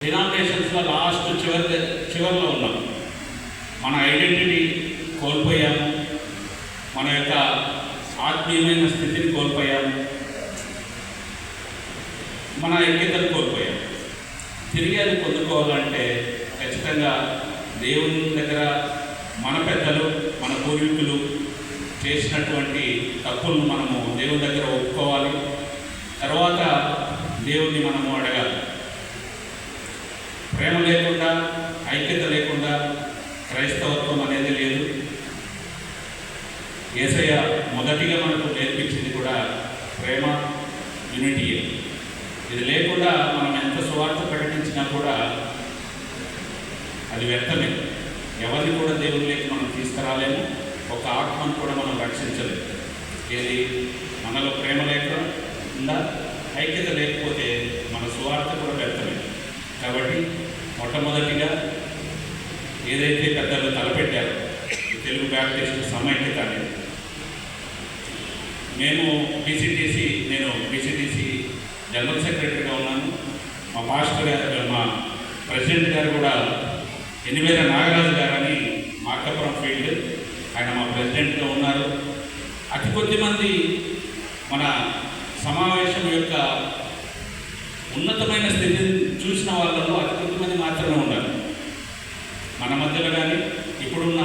డినామినేషన్స్లో last చివరిలో ఉన్నాం. మన ఐడెంటిటీ కోల్పోయాము, మన యొక్క ఆత్మీయమైన స్థితిని కోల్పోయాము, మన ఐక్యతను కోల్పోయాము. తిరిగి అది పొందుకోవాలంటే ఖచ్చితంగా దేవుని దగ్గర మన పెద్దలు, మన పూర్వీకులు చేసినటువంటి తప్పులను మనము దేవుని దగ్గర ఒప్పుకోవాలి. తర్వాత దేవుణ్ణి మనము అడగాలి. ప్రేమ లేకుండా, ఐక్యత లేకుండా క్రైస్తవత్వం అనేది లేదు. యేసయ్య మొదటిగా మనకు నేర్పించింది కూడా ప్రేమ, యూనిటీయే. ఇది లేకుండా మనం ఎంత సువార్త ప్రకటించినా కూడా అది వ్యర్థమే. ఎవరిని కూడా దేవునిలోకి మనం తీసుకురాలేము, ఒక ఆత్మను కూడా మనం రక్షించలేము. ఏది మనలో ప్రేమ లేకుండా, ఐక్యత లేకపోతే మన సువార్త కూడా వ్యర్థమే. కాబట్టి మొట్టమొదటిగా ఏదైతే పెద్దలు తలపెట్టారో తెలుగు బ్యాప్టిస్ట్ సమైక్యత అనేది, నేను బీసీటీసీ జనరల్ సెక్రటరీగా ఉన్నాను. మా పాస్టర్ గారు, మా ప్రెసిడెంట్ గారు కూడా ఎనివేల నాగరాజు గారని మార్కాపురం ఫీల్డ్, ఆయన మా ప్రెసిడెంట్గా ఉన్నారు. అతి కొద్ది మంది మన సమావేశం యొక్క ఉన్నతమైన స్థితిని చూసిన వాళ్ళలో అతి కొద్ది మంది మాత్రమే ఉన్నారు మన మధ్యలో. కానీ ఇప్పుడున్న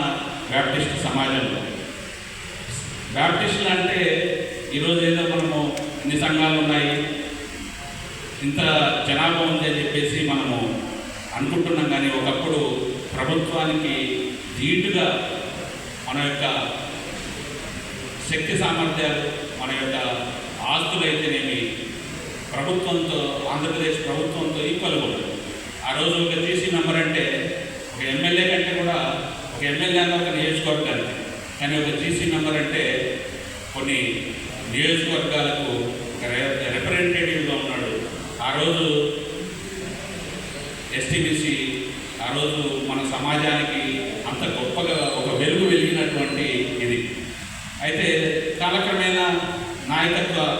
బ్యాప్టిస్ట్ సమాజంలో బ్యాప్టిస్టులు అంటే ఈరోజు ఏదో మనము ఇన్ని సంఘాలు ఉన్నాయి, ఇంత జనాభా ఉంది అని చెప్పేసి మనము అనుకుంటున్నాం. కానీ ఒకప్పుడు ప్రభుత్వానికి ధీటుగా మన యొక్క శక్తి సామర్థ్యాలు, మన యొక్క ఆస్తులైతేనేమి ప్రభుత్వంతో, ఆంధ్రప్రదేశ్ ప్రభుత్వంతో ఈక్వల్గా ఉంటుంది. ఆ రోజు ఒక జీసీ మెంబర్ అంటే ఒక ఎమ్మెల్యే కంటే కూడా, ఒక ఎమ్మెల్యే అన్న ఒక నియోజకవర్గానికి, కానీ ఒక జీసీ మెంబర్ అంటే కొన్ని నియోజకవర్గాలకు ఒక రిప్రజెంటేటివ్గా ఉన్నాడు. ఆ రోజు ఎస్టీబీసీ ఆ రోజు మన సమాజానికి అంత గొప్పగా ఒక వెలుగు వెలిగినటువంటి ఇది. అయితే కాలక్రమేణా నాయకత్వంలో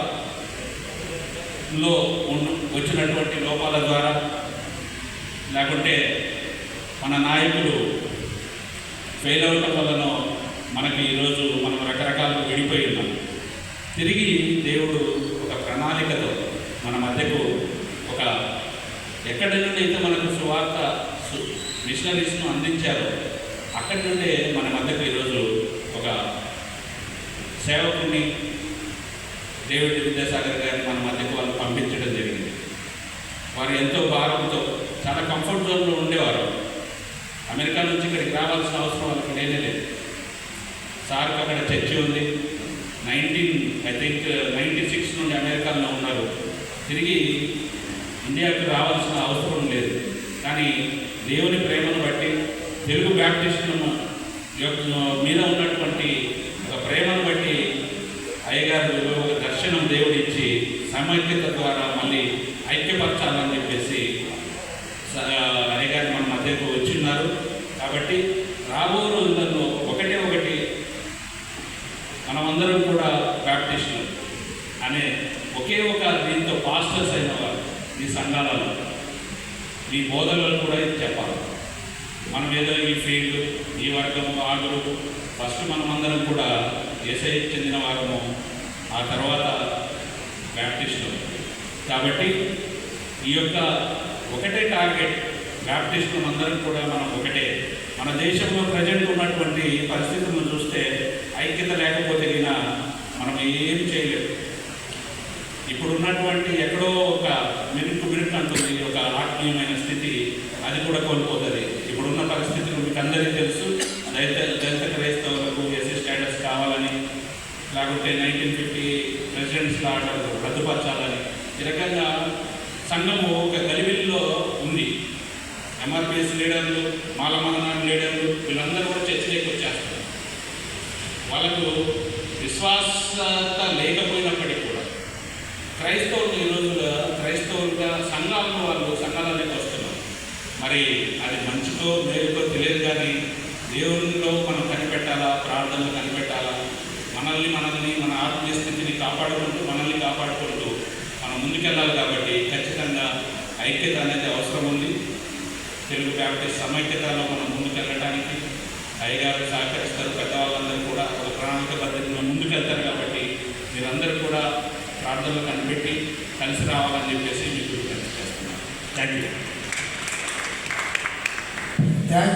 వచ్చినటువంటి లోపాల ద్వారా, లేకుంటే మన నాయకులు ఫెయిల్ అవడం వలన మనకి ఈరోజు మనం రకరకాలుగా విడిపోయి ఉన్నాం. తిరిగి దేవుడు ఒక ప్రణాళికతో మన మధ్యకు ఒక ఎక్కడి నుండి అయితే మనకు సువార్త మిషనరీస్ను అందించారో అక్కడి నుండే మన మధ్యకు ఈరోజు ఒక సేవకుని డేవిడ్ విద్యాసాగర్ గారిని మన మధ్యకు వాళ్ళు పంపించడం జరిగింది. వారు ఎంతో భారంతో చాలా కంఫర్ట్ జోన్లో ఉండేవారు. అమెరికా నుంచి ఇక్కడికి రావాల్సిన అవసరం వాళ్ళకి లేనే లేదు. సార్కి అక్కడ చర్చి ఉంది. 96 నుండి అమెరికాలో ఉన్నారు. తిరిగి ఇండియాకి రావాల్సిన అవసరం లేదు. కానీ దేవుని ప్రేమను బట్టి, తెలుగు బ్యాప్టిస్టులను మీద ఉన్నటువంటి ఒక ప్రేమను బట్టి అయ్యగారు ఒక దర్శనం దేవుడిచ్చి సమైక్యత ద్వారా మళ్ళీ ఐక్యపరచాలని చెప్పేసి అయ్యగారు మన మధ్యకు వచ్చిన్నారు. కాబట్టి రాబో రోజులలో ఒకటి మనమందరం కూడా బ్యాప్టిస్టులు అనే ఒకే ఒక దీంతో పాస్టర్స్ అయిన వారు ఈ సంఘాలలో, ఈ బోధనలు కూడా ఇది చెప్పాలి. మనం ఏదో ఈ ఫీల్డ్, ఈ వర్గము, ఆ గ్రూపు, ఫస్ట్ మనమందరం కూడా యేసయ్యకు చెందిన వారము, ఆ తర్వాత బ్యాప్టిస్టులు. కాబట్టి ఈ యొక్క ఒకటే టార్గెట్, బ్యాప్టిస్టులు అందరం కూడా మనం ఒకటే. మన దేశంలో ప్రజెంట్ ఉన్నటువంటి పరిస్థితులను చూస్తే ఐక్యత లేకపోతే మనం ఏం చేయలేము. ఇప్పుడు ఉన్నటువంటి ఎక్కడో ఒక మినిట్ అంటుంది ఒక ఆత్మీయమైన స్థితి, అది కూడా కోల్పోతుంది. ఇప్పుడున్న పరిస్థితులు మీకు అందరికీ తెలుసు. దళిత క్రైస్తవులకు ఎస్సీ స్టేటస్ కావాలని, లేకుంటే 1950 ప్రెసిడెంట్స్ ఆర్డర్ రద్దుపరచాలని, ఈ రకంగా సంఘము ఒక గలిబిల్లో ఉంది. ఎంఆర్పిఎస్ లీడర్లు, మాలమదనాన్ని లీడర్లు వీళ్ళందరూ కూడా చర్చలోకి వచ్చేస్తారు. వాళ్ళకు విశ్వాసత లేకపోయినప్పటికీ కూడా క్రైస్తవులు ఈ రోజుల్లో క్రైస్తవులుగా సంఘాలలోకి వస్తున్నారు. మరి అది మంచితో మేలుతో తెలియదు. కానీ దేవునిలో మనం కనిపెట్టాలా, ప్రార్థనలు కనిపెట్టాలా, మనల్ని మన ఆత్మీయ స్థితిని కాపాడుకుంటూ, మనల్ని కాపాడుకుంటూ మనం ముందుకెళ్ళాలి. కాబట్టి ఖచ్చితంగా ఐక్యత అనేది అవసరం ఉంది. తెలుగు బ్యాప్టిస్ట్ సమైక్యతలో మనం ముందుకెళ్ళడానికి అయ్యగారు సహకరిస్తారు. పెద్దవాళ్ళందరూ కూడా ఒక ప్రణాళిక పద్ధతిలో ముందుకెళ్తారు. కాబట్టి మీరందరూ కూడా ప్రార్థనలు కనిపెట్టి కలిసి రావాలని చెప్పేసి మీకు విజ్ఞప్తి చేస్తున్నాను. Thank you.